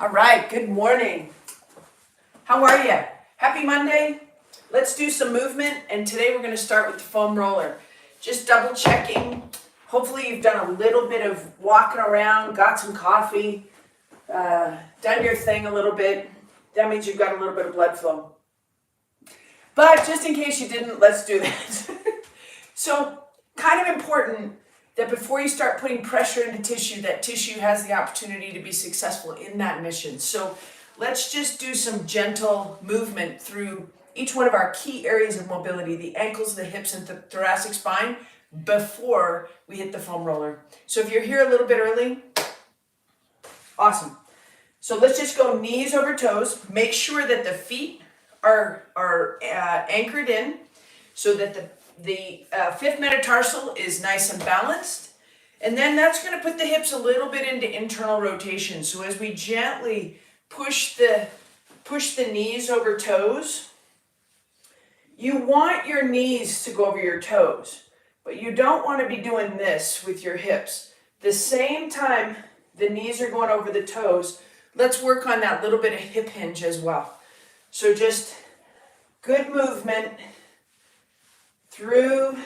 All right, good morning. How are you? Happy Monday. Let's do some movement, and today we're going to start with the foam roller. Just double checking. Hopefully you've done a little bit of walking around, got some coffee, done your thing a little bit. That means you've got a little bit of blood flow. But just in case you didn't, let's do that. So, kind of important that before you start putting pressure into tissue, that tissue has the opportunity to be successful in that mission. So let's just do some gentle movement through each one of our key areas of mobility, the ankles, the hips, and the thoracic spine, before we hit the foam roller. So if you're here a little bit early, awesome. So let's just go knees over toes. Make sure that the feet are anchored in so that the fifth metatarsal is nice and balanced. And then that's going to put the hips a little bit into internal rotation. So as we gently push the knees over toes, you want your knees to go over your toes, but you don't want to be doing this with your hips. The same time the knees are going over the toes, let's work on that little bit of hip hinge as well. So just good movement through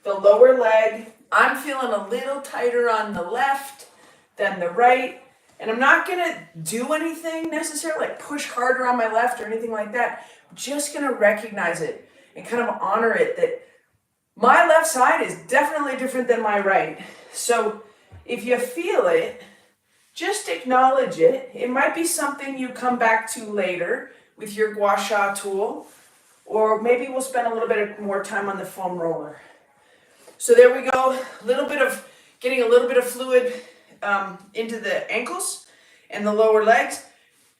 the lower leg. I'm feeling a little tighter on the left than the right. And I'm not going to do anything necessarily, like push harder on my left or anything like that. I'm just going to recognize it and kind of honor it that my left side is definitely different than my right. So if you feel it, just acknowledge it. It might be something you come back to later with your gua sha tool, or maybe we'll spend a little bit more time on the foam roller. So there we go, getting a little bit of fluid into the ankles and the lower legs.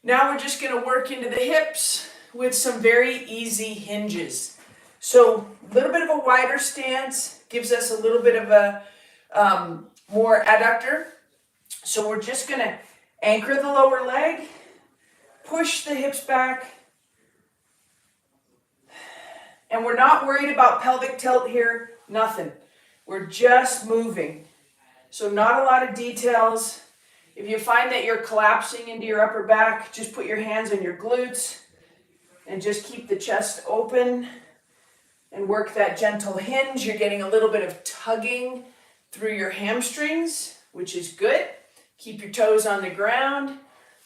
Now we're just going to work into the hips with some very easy hinges. So a little bit of a wider stance gives us a little bit of a more adductor. So we're just going to anchor the lower leg, push the hips back, and we're not worried about pelvic tilt here, nothing. We're just moving. So not a lot of details. If you find that you're collapsing into your upper back, just put your hands on your glutes and just keep the chest open and work that gentle hinge. You're getting a little bit of tugging through your hamstrings, which is good. Keep your toes on the ground.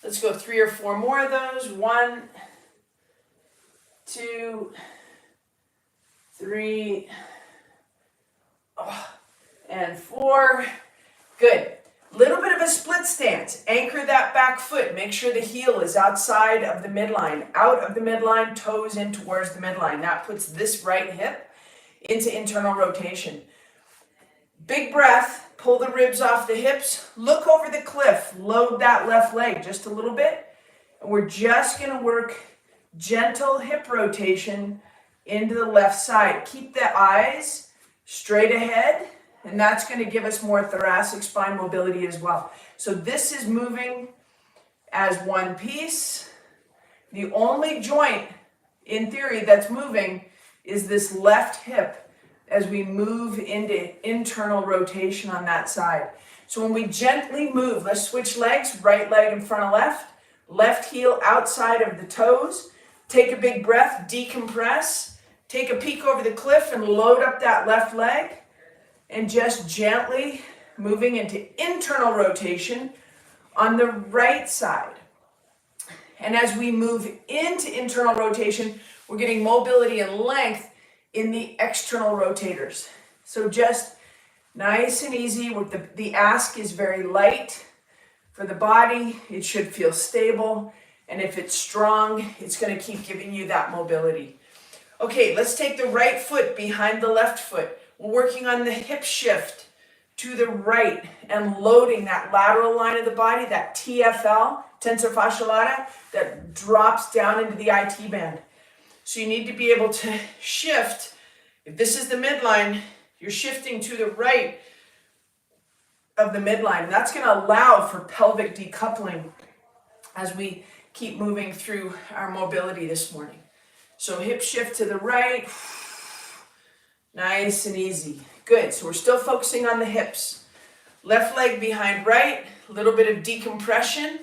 Let's go 3 or 4 more of those. 1, 2, 3, and 4. Good. Little bit of a split stance. Anchor that back foot. Make sure the heel is outside of the midline. Out of the midline, toes in towards the midline. That puts this right hip into internal rotation. Big breath. Pull the ribs off the hips. Look over the cliff. Load that left leg just a little bit. And we're just going to work gentle hip rotation into the left side. Keep the eyes straight ahead, and that's going to give us more thoracic spine mobility as well. So this is moving as one piece. The only joint, in theory, that's moving is this left hip as we move into internal rotation on that side. So when we gently move, let's switch legs, right leg in front of left, left heel outside of the toes. Take a big breath, decompress, take a peek over the cliff and load up that left leg, and just gently moving into internal rotation on the right side. And as we move into internal rotation, we're getting mobility and length in the external rotators. So just nice and easy. The ask is very light for the body. It should feel stable. And if it's strong, it's going to keep giving you that mobility. Okay, let's take the right foot behind the left foot. We're working on the hip shift to the right and loading that lateral line of the body, that TFL, tensor fasciae lata, that drops down into the IT band. So you need to be able to shift. If this is the midline, you're shifting to the right of the midline. And that's going to allow for pelvic decoupling as we keep moving through our mobility this morning. So hip shift to the right. Nice and easy. Good. So we're still focusing on the hips. Left leg behind right. A little bit of decompression.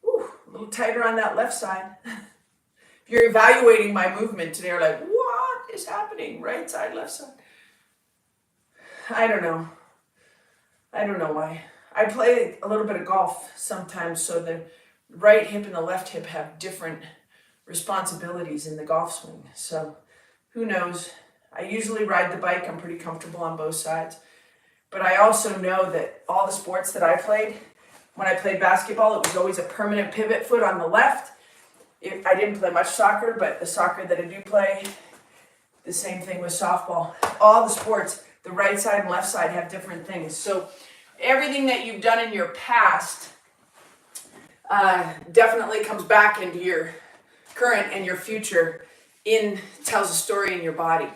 Woo. little tighter on that left side. If you're evaluating my movement today, you're like, what is happening? Right side, left side. I don't know. I don't know why. I play a little bit of golf sometimes, so the right hip and the left hip have different responsibilities in the golf swing. So who knows? I usually ride the bike. I'm pretty comfortable on both sides. But I also know that all the sports that I played, when I played basketball, it was always a permanent pivot foot on the left. I didn't play much soccer, but the soccer that I do play, the same thing with softball. All the sports, the right side and left side have different things. So everything that you've done in your past definitely comes back into your current and your future tells a story in your body.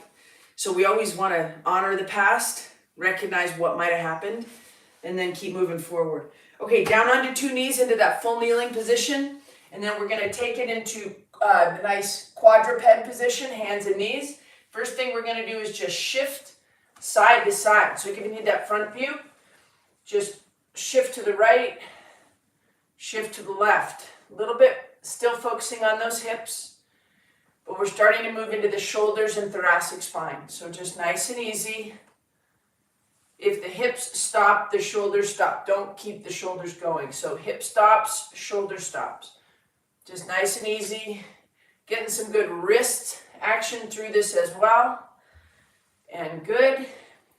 So we always want to honor the past, recognize what might have happened, and then keep moving forward. Okay, down onto 2 knees into that full kneeling position. And then we're going to take it into the nice quadruped position, hands and knees. First thing we're going to do is just shift side to side. So you can need that front view. Just shift to the right, shift to the left. A little bit, still focusing on those hips. But we're starting to move into the shoulders and thoracic spine. So just nice and easy. If the hips stop, the shoulders stop. Don't keep the shoulders going. So hip stops, shoulder stops. Just nice and easy, getting some good wrist action through this as well. And good.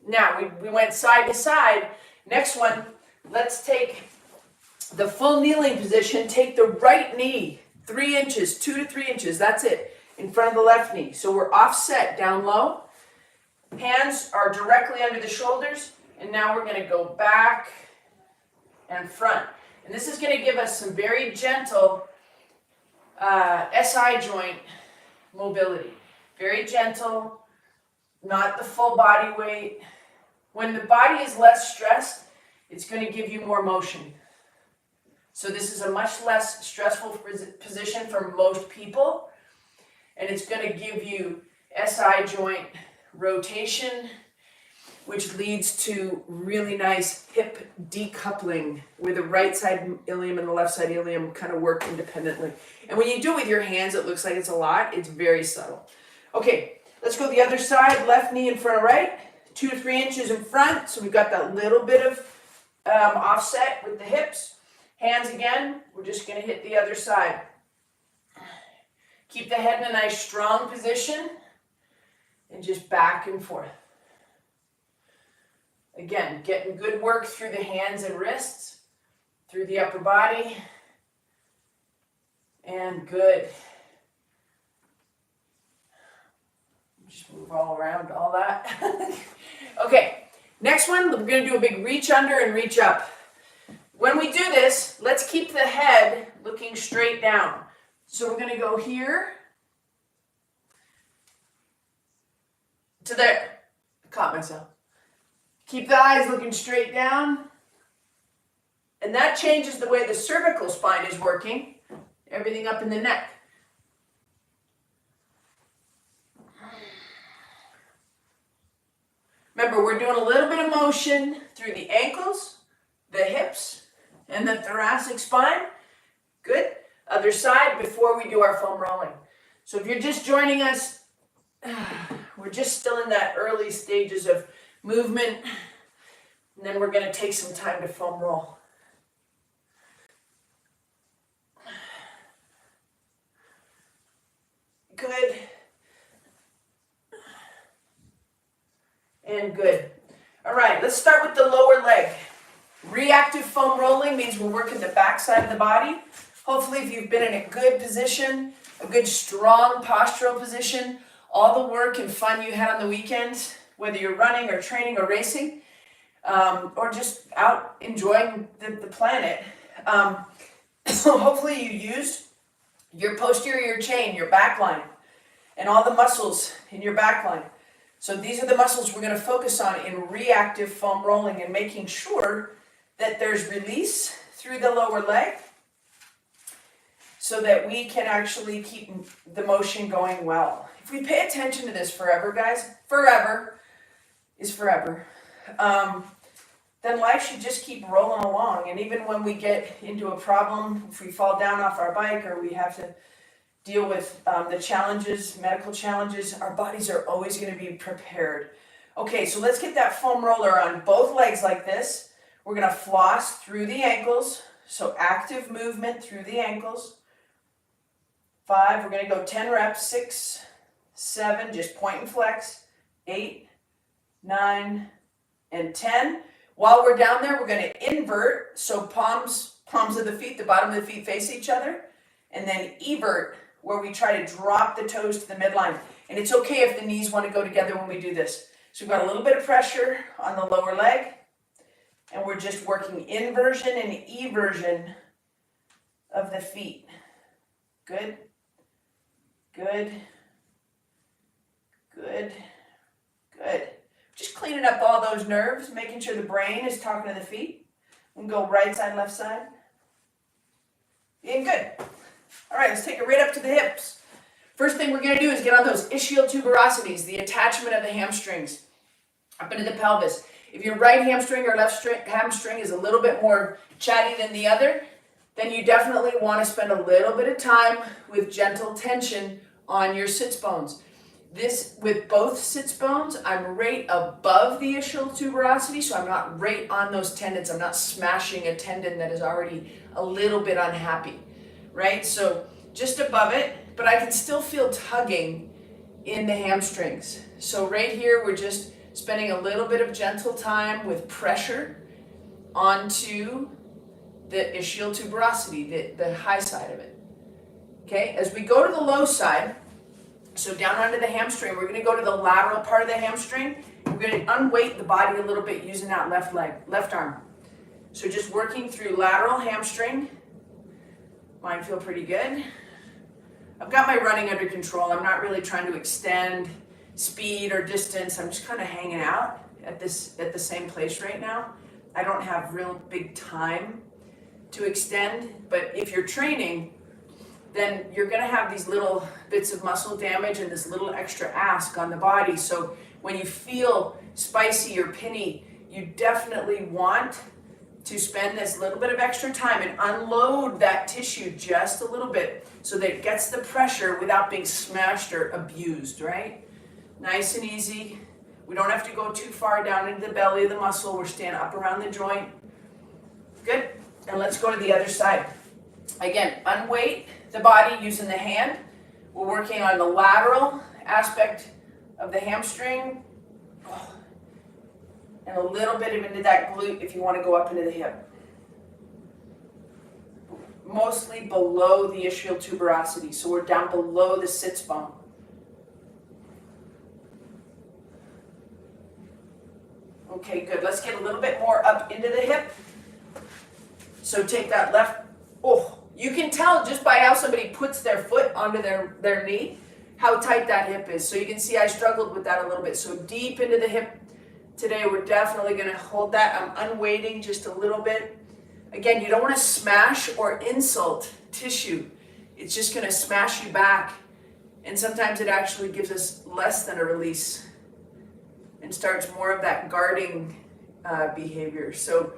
Now, we went side to side. Next one, let's take the full kneeling position. Take the right knee 3 inches, 2 to 3 inches, that's it, in front of the left knee. So we're offset down low. Hands are directly under the shoulders. And now we're going to go back and front. And this is going to give us some very gentle SI joint mobility. Very gentle, not the full body weight. When the body is less stressed, it's going to give you more motion. So this is a much less stressful position for most people. And it's going to give you SI joint rotation, which leads to really nice hip decoupling where the right side ilium and the left side ilium kind of work independently. And when you do it with your hands, it looks like it's a lot. It's very subtle. Okay, let's go the other side. Left knee in front of right, 2 to 3 inches in front. So we've got that little bit of offset with the hips. Hands again, we're just going to hit the other side. Keep the head in a nice strong position and just back and forth. Again, getting good work through the hands and wrists, through the upper body, and good. Just move all around, all that. Okay, next one, we're going to do a big reach under and reach up. When we do this, let's keep the head looking straight down. So we're going to go here to there. I caught myself. Keep the eyes looking straight down. And that changes the way the cervical spine is working. Everything up in the neck. Remember, we're doing a little bit of motion through the ankles, the hips, and the thoracic spine. Good. Other side before we do our foam rolling. So if you're just joining us, we're just still in that early stages of movement, and then we're going to take some time to foam roll. Good. And good. All right, let's start with the lower leg. Reactive foam rolling means we're working the back side of the body. Hopefully, if you've been in a good position, a good strong postural position, all the work and fun you had on the weekends, whether you're running or training or racing, or just out enjoying the planet. Hopefully you used your posterior chain, your back line, and all the muscles in your back line. So these are the muscles we're going to focus on in reactive foam rolling and making sure that there's release through the lower leg so that we can actually keep the motion going well. If we pay attention to this forever, guys, forever is forever. then life should just keep rolling along. And even when we get into a problem, if we fall down off our bike or we have to deal with the challenges, medical challenges, our bodies are always going to be prepared. Okay, so let's get that foam roller on both legs like this. We're going to floss through the ankles, so active movement through the ankles. 5, we're going to go 10 reps, 6, 7, just point and flex, 8, 9, and 10. While we're down there, we're going to invert, so palms of the feet, the bottom of the feet face each other, and then evert, where we try to drop the toes to the midline. And it's okay if the knees want to go together when we do this. So we've got a little bit of pressure on the lower leg, and we're just working inversion and eversion of the feet. Good, good, good, good. Just cleaning up all those nerves, making sure the brain is talking to the feet. We can go right side, left side. Being good. All right, let's take it right up to the hips. First thing we're going to do is get on those ischial tuberosities, the attachment of the hamstrings up into the pelvis. If your right hamstring or left hamstring is a little bit more chatty than the other, then you definitely want to spend a little bit of time with gentle tension on your sits bones. This, with both sits bones, I'm right above the ischial tuberosity, so I'm not right on those tendons. I'm not smashing a tendon that is already a little bit unhappy, right? So just above it, but I can still feel tugging in the hamstrings. So right here, we're just spending a little bit of gentle time with pressure onto the ischial tuberosity, the high side of it. Okay, as we go to the low side, so down onto the hamstring, we're going to go to the lateral part of the hamstring. We're going to unweight the body a little bit using that left leg, left arm. So just working through lateral hamstring. Mine feel pretty good. I've got my running under control. I'm not really trying to extend speed or distance. I'm just kind of hanging out at the same place right now. I don't have real big time to extend, but if you're training, then you're going to have these little bits of muscle damage and this little extra ask on the body. So when you feel spicy or pinny, you definitely want to spend this little bit of extra time and unload that tissue just a little bit so that it gets the pressure without being smashed or abused, right? Nice and easy. We don't have to go too far down into the belly of the muscle. We're staying up around the joint. Good. And let's go to the other side. Again, unweight the body using the hand. We're working on the lateral aspect of the hamstring and a little bit into that glute if you want to go up into the hip. Mostly below the ischial tuberosity, so we're down below the sits bone. Okay, good. Let's get a little bit more up into the hip. So take that left, you can tell just by how somebody puts their foot onto their knee, how tight that hip is. So you can see I struggled with that a little bit. So deep into the hip today, we're definitely going to hold that. I'm unweighting just a little bit. Again, you don't want to smash or insult tissue. It's just going to smash you back. And sometimes it actually gives us less than a release and starts more of that guarding behavior. So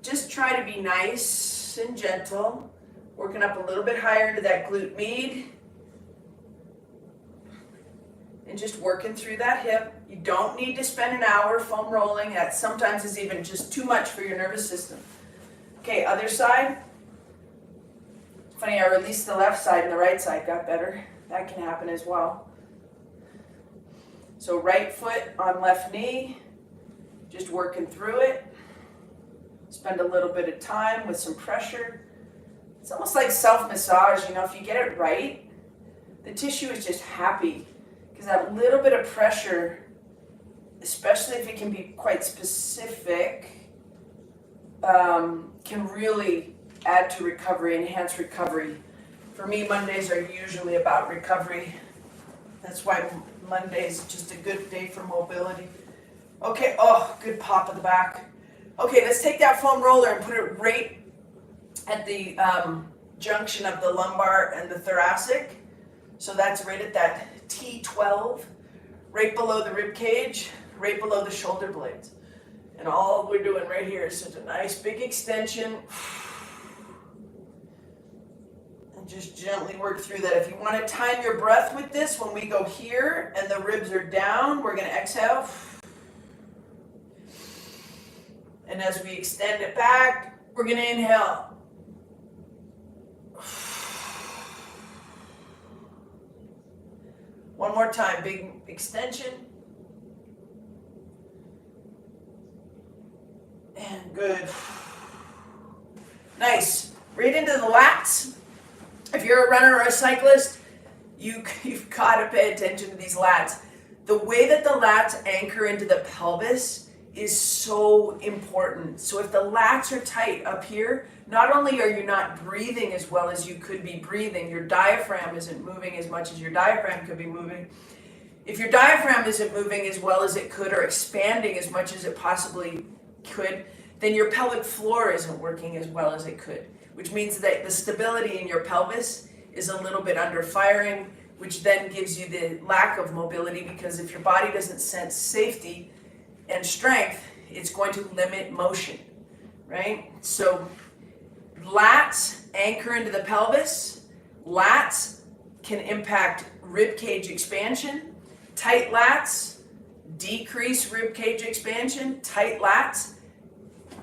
just try to be nice and gentle. Working up a little bit higher into that glute med. And just working through that hip. You don't need to spend an hour foam rolling. That sometimes is even just too much for your nervous system. Okay, other side. Funny, I released the left side and the right side got better. That can happen as well. So right foot on left knee. Just working through it. Spend a little bit of time with some pressure. It's almost like self-massage, if you get it right, the tissue is just happy. Because that little bit of pressure, especially if it can be quite specific, can really add to recovery, enhance recovery. For me, Mondays are usually about recovery. That's why Monday is just a good day for mobility. Okay, good pop of the back. Okay, let's take that foam roller and put it right at the junction of the lumbar and the thoracic. So that's right at that T12, right below the rib cage, right below the shoulder blades. And all we're doing right here is just a nice big extension. And just gently work through that. If you want to time your breath with this, when we go here and the ribs are down, we're going to exhale. And as we extend it back, we're going to inhale. One more time, big extension. And good. Nice. Right into the lats. If you're a runner or a cyclist, you've got to pay attention to these lats. The way that the lats anchor into the pelvis is so important. So if the lats are tight up here, not only are you not breathing as well as you could be breathing, your diaphragm isn't moving as much as your diaphragm could be moving. If your diaphragm isn't moving as well as it could or expanding as much as it possibly could, then your pelvic floor isn't working as well as it could, which means that the stability in your pelvis is a little bit under firing, which then gives you the lack of mobility, because if your body doesn't sense safety and strength, it's going to limit motion, right? So lats anchor into the pelvis. Lats can impact rib cage expansion. Tight lats decrease rib cage expansion. Tight lats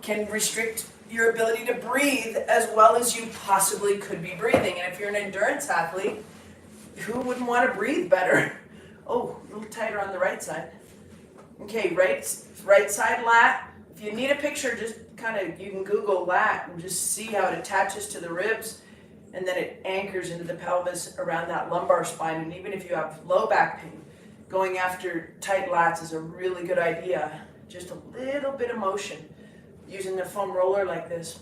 can restrict your ability to breathe as well as you possibly could be breathing. And if you're an endurance athlete, who wouldn't want to breathe better? Oh, a little tighter on the right side. Okay, right side lat. If you need a picture, just you can Google lat and just see how it attaches to the ribs, and then it anchors into the pelvis around that lumbar spine. And even if you have low back pain, going after tight lats is a really good idea. Just a little bit of motion using the foam roller like this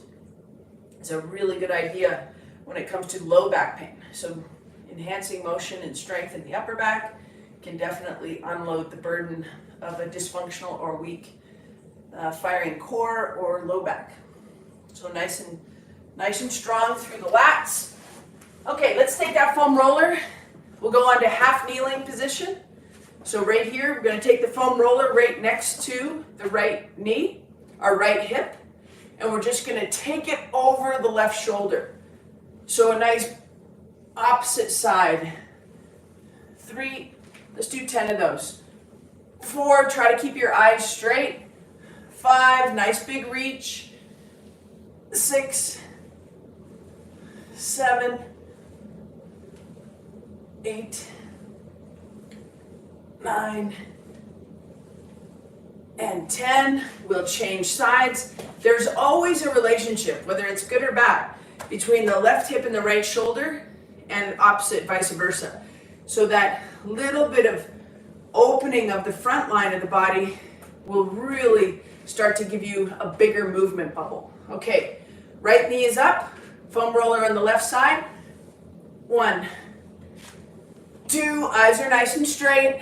is a really good idea when it comes to low back pain. So enhancing motion and strength in the upper back can definitely unload the burden of a dysfunctional or weak firing core or low back. So nice and strong through the lats. Okay, let's take that foam roller. We'll go on to half kneeling position. So right here, we're going to take the foam roller right next to the right knee, our right hip, and we're just going to take it over the left shoulder. So a nice opposite side. 3, let's do 10 of those. 4, try to keep your eyes straight. 5, nice big reach. 6, 7, 8, 9, and 10. We'll change sides. There's always a relationship, whether it's good or bad, between the left hip and the right shoulder, and opposite vice versa. So that little bit of opening of the front line of the body will really start to give you a bigger movement bubble. Okay, right knee is up, foam roller on the left side. 1, 2, eyes are nice and straight.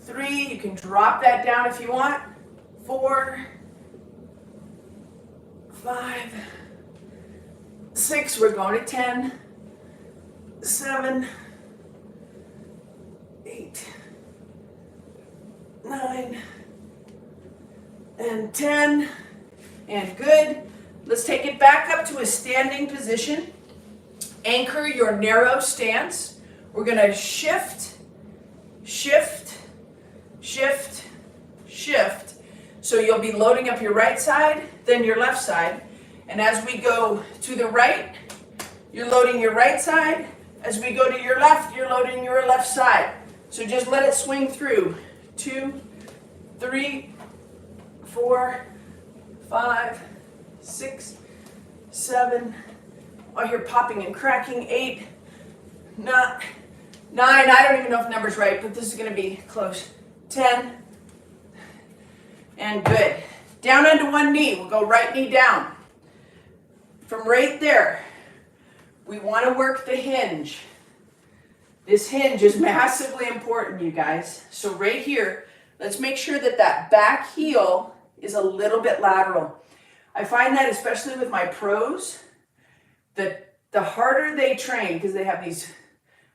3, you can drop that down if you want. 4, 5, 6, we're going to 10, 7, 8, 9, and 10, and good. Let's take it back up to a standing position. Anchor your narrow stance. We're going to shift, shift, shift, shift. So you'll be loading up your right side, then your left side. And as we go to the right, you're loading your right side. As we go to your left, you're loading your left side. So just let it swing through. 2, 3, 4, 5, 6, 7. I hear popping and cracking. 8, 9. I don't even know if number's right, but this is going to be close. 10. And good. Down onto one knee. We'll go right knee down. From right there, we want to work the hinge. This hinge is massively important, you guys. So right here, let's make sure that that back heel is a little bit lateral. I find that especially with my pros, that the harder they train, because they have these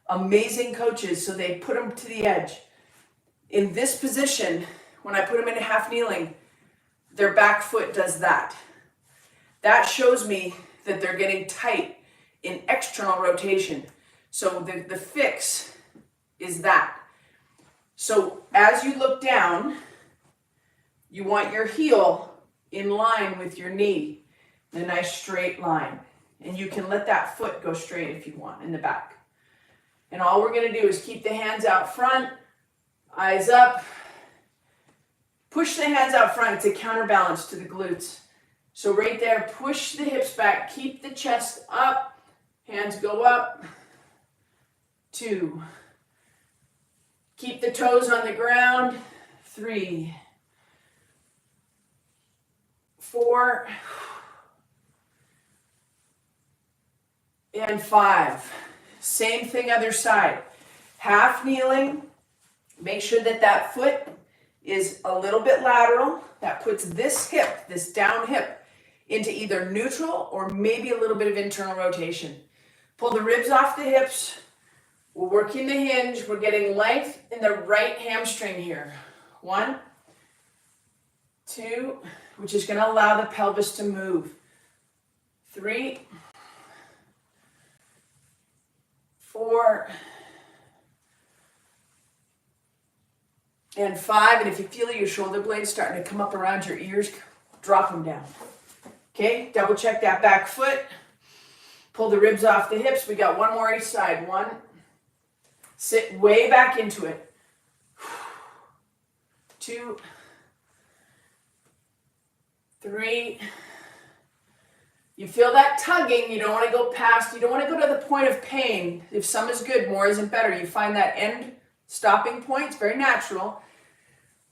amazing coaches, so they put them to the edge. In this position, when I put them into half kneeling, their back foot does that. That shows me that they're getting tight in external rotation. So the fix is that. So as you look down, you want your heel in line with your knee, in a nice straight line. And you can let that foot go straight if you want in the back. And all we're going to do is keep the hands out front, eyes up. Push the hands out front. It's a counterbalance to the glutes. So right there, push the hips back, keep the chest up, hands go up. 2. Keep the toes on the ground. 3. 4. And 5. Same thing other side. Half kneeling. Make sure that that foot is a little bit lateral. That puts this hip, this down hip, into either neutral or maybe a little bit of internal rotation. Pull the ribs off the hips. We're working the hinge. We're getting length in the right hamstring here. 1, 2, which is going to allow the pelvis to move. 3, 4, and 5. And if you feel your shoulder blades starting to come up around your ears, drop them down. Okay, double check that back foot. Pull the ribs off the hips. We got one more each side. 1. Sit way back into it. 2, 3. You feel that tugging. You don't want to go past. You don't want to go to the point of pain. If some is good, more isn't better. You find that end stopping point. It's very natural.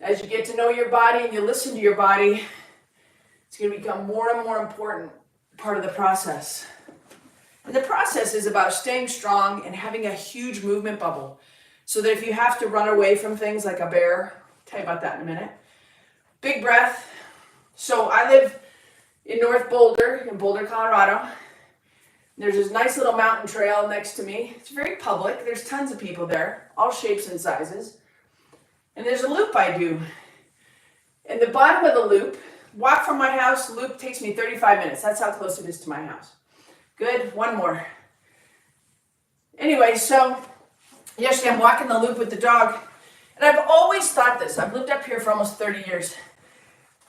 As you get to know your body and you listen to your body, it's going to become more and more important part of the process. And the process is about staying strong and having a huge movement bubble. So that if you have to run away from things like a bear, I'll tell you about that in a minute. Big breath. So I live in North Boulder, in Boulder, Colorado. There's this nice little mountain trail next to me. It's very public. There's tons of people there, all shapes and sizes. And there's a loop I do. And the bottom of the loop, walk from my house, loop takes me 35 minutes. That's how close it is to my house. Good, one more. Anyway, so yesterday I'm walking the loop with the dog. And I've always thought this. I've lived up here for almost 30 years.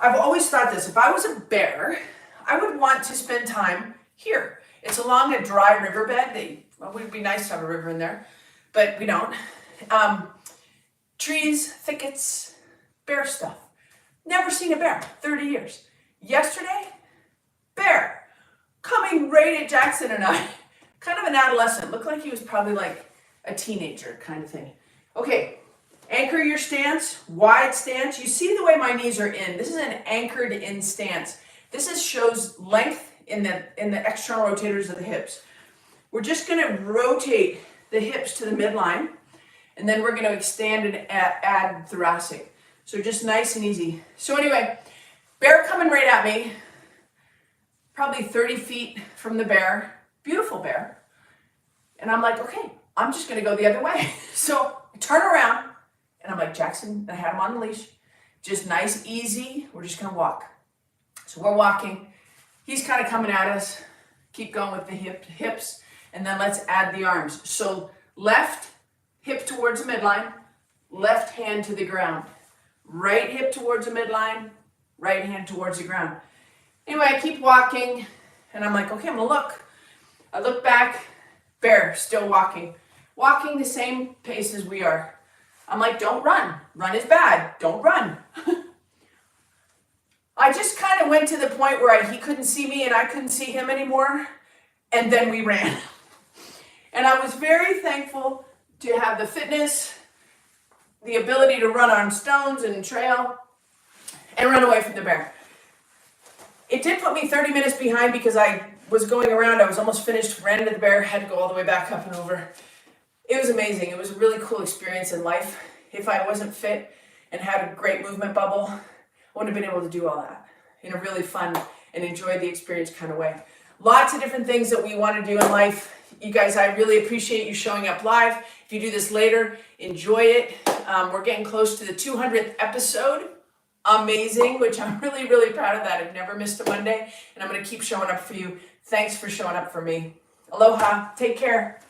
I've always thought this. If I was a bear, I would want to spend time here. It's along a dry riverbed. It would be nice to have a river in there, but we don't. Trees, thickets, bear stuff. Never seen a bear, 30 years. Yesterday, bear, coming right at Jackson and I. Kind of an adolescent, looked like he was probably like a teenager kind of thing. Okay, anchor your stance, wide stance. You see the way my knees are in. This is an anchored in stance. This shows length in the external rotators of the hips. We're just going to rotate the hips to the midline, and then we're going to extend and add thoracic. So just nice and easy. So anyway, bear coming right at me, probably 30 feet from the bear, beautiful bear. And I'm like, okay, I'm just going to go the other way. So I turn around, and I'm like, Jackson, I had him on the leash. Just nice, easy. We're just going to walk. So we're walking. He's kind of coming at us. Keep going with the hips. And then let's add the arms. So left hip towards the midline, left hand to the ground. Right hip towards the midline, right hand towards the ground. Anyway, I keep walking, and I'm like, okay, I'm going to look. I look back, bear, still walking. Walking the same pace as we are. I'm like, don't run. Run is bad. Don't run. I just kind of went to the point where he couldn't see me and I couldn't see him anymore. And then we ran. And I was very thankful to have the fitness, the ability to run on stones and trail and run away from the bear. It did put me 30 minutes behind because I was going around. I was almost finished, ran into the bear, had to go all the way back up and over. It was amazing. It was a really cool experience in life. If I wasn't fit and had a great movement bubble, I wouldn't have been able to do all that in a really fun and enjoy the experience kind of way. Lots of different things that we want to do in life. You guys, I really appreciate you showing up live. If you do this later, enjoy it. We're getting close to the 200th episode amazing, which I'm really, really proud of that. I've never missed a Monday, and I'm going to keep showing up for you. Thanks for showing up for me. Aloha. Take care.